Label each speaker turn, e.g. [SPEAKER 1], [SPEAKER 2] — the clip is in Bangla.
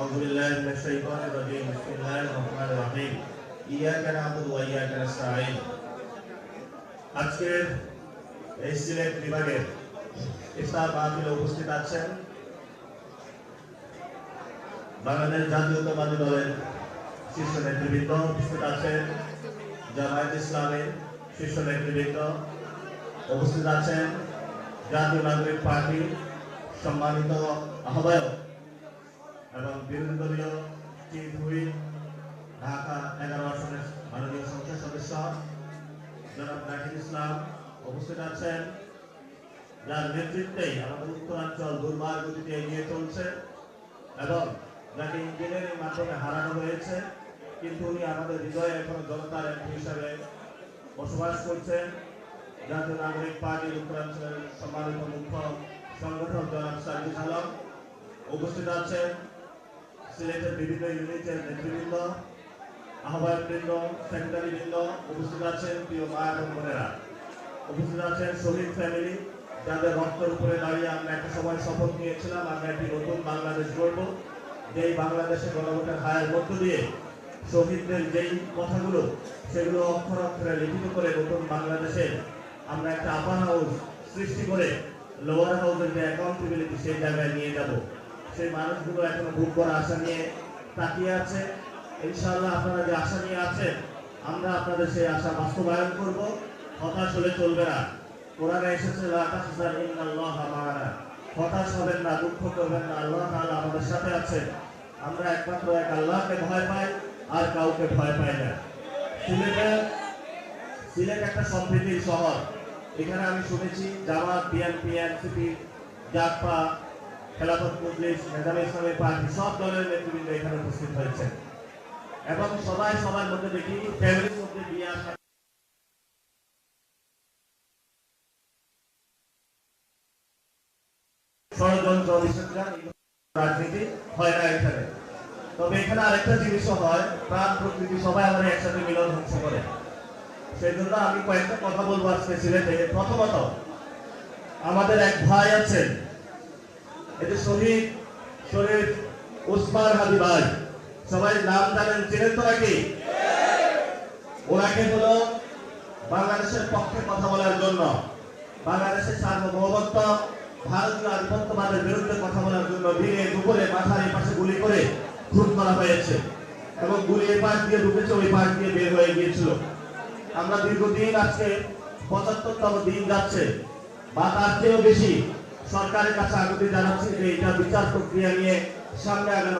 [SPEAKER 1] أعوذ بالله من الشيطان الرجيم بسم الله الرحمن الرحيم إياك نعبد وإياك نستعين আজকের এই সিলেট বিভাগের ইফতার মাহফিলে উপস্থিত আছেন বাংলাদেশ জাতীয়তাবাদী দলের শীর্ষ নেতৃবৃন্দ, উপস্থিত আছেন জামায়াত ইসলামের শীর্ষ নেতৃবৃন্দ, উপস্থিত আছেন জাতীয় নাগরিক পার্টির সম্মানিত আহ্বায়ক এবং বিরোধী দলীয় চিফ হুইপ ঢাকা 11 আসনের মাননীয় সংসদ সদস্য জনাব নাহিদ ইসলাম, উপস্থিত আছেন যার নেতৃত্বেই আমাদের উত্তরাঞ্চল দুর্বার গতিতে এগিয়ে চলছে এবং যাকে ইঞ্জিনিয়ারিং মাধ্যমে হারানো হয়েছে, কিন্তু উনি আমাদের হৃদয়ে এখনো জনতার এমপি হিসাবে বসবাস করছেন। জাতীয় নাগরিক পার্টির উত্তরাঞ্চলের সম্মানিত মুখ্য সংগঠক জনাব সাইদুল আলম, উপস্থিত আছেন সিলেটের বিভিন্ন ইউনিটের নেতৃবৃন্দ, আহ্বায়কবৃন্দ, সেক্রেটারিবৃন্দ, উপস্থিত আছেন প্রিয় মা এবং বোনেরা, উপস্থিত আছেন শহীদ ফ্যামিলি যাদের রক্তের উপরে দাঁড়িয়ে আমরা একটা সময় শপথ নিয়েছিলাম আমরা একটি নতুন বাংলাদেশ গড়ব, যেই বাংলাদেশে গণভোটের হায়ের মধ্য দিয়ে শহীদদের যেই কথাগুলো সেগুলো অক্ষর অক্ষরে লিখিত করে নতুন বাংলাদেশে আমরা একটা আপার হাউস সৃষ্টি করে লোয়ার হাউসের যে অ্যাকাউন্টেবিলিটি সেই জায়গায় নিয়ে যাব। সেই মানুষগুলো এখনো বুক করা আশা নিয়ে তাকিয়ে আছে। ইনশাআল্লাহ আপনারা যে আশা নিয়ে আছেন আমরা আপনাদের সেই আশা বাস্তবায়ন করব। হতাশ হলে চলবে না। কোরআনে এসেছে লা তাহজান ইন্নাল্লাহা মা'ানা, হতাশ হবেন না, দুঃখ করবেন না, আল্লাহ তাআলা আমাদের সাথে আছেন। আমরা একমাত্র এক আল্লাহকে ভয় পাই, আর কাউকে ভয় পাই না। সিলেট একটা সম্প্রীতির শহর। এখানে আমি শুনেছি জামাত, বিএনপি, এনসিপি, জাগপা, খেলাফত মজলিস, মেধাবী ইসলামী পার্টি সব দলের নেতৃবৃন্দ এখানে উপস্থিত হয়েছে এবং সবাই সবার মধ্যে দেখি ফ্যামিলির মধ্যে বিয়ে আসা ষড়যন্ত্র রাজনীতি হয় না এখানে। তবে এখানে আরেকটা জিনিসও হয়, প্রাণ প্রকৃতি সবাই আমরা একসাথে মিলন ধ্বংস করে। সেই জন্য আমি কয়েকটা কথা বলবো আজকে সিলেটে। প্রথমত আমাদের এক ভাই আছেন, এটি শহীদ ওসমান হাদি ভাই, সবাই নাম জানেন, চিনেন তো নাকি? ওনাকে হলো বাংলাদেশের পক্ষে কথা বলার জন্য, বাংলাদেশের সার্বভৌমত্ব, ভারতীয় আধিপত্যবাদের বিরুদ্ধে কথা বলার জন্য দিনে দুপুরে মাথার এই পাশে গুলি করে খুন করা হয়েছে এবং গুলি এই পাশ দিয়ে ঢুকেছে, ওই পাশ দিয়ে বের হয়ে গিয়েছিল। আমরা দীর্ঘদিন আজকে ৭৫তম দিন যাচ্ছে বা তার চেয়েও বেশি সরকারের কাছে আকুতি জানাচ্ছি যে এটা বিচার প্রক্রিয়া নিয়ে সামনে আগানো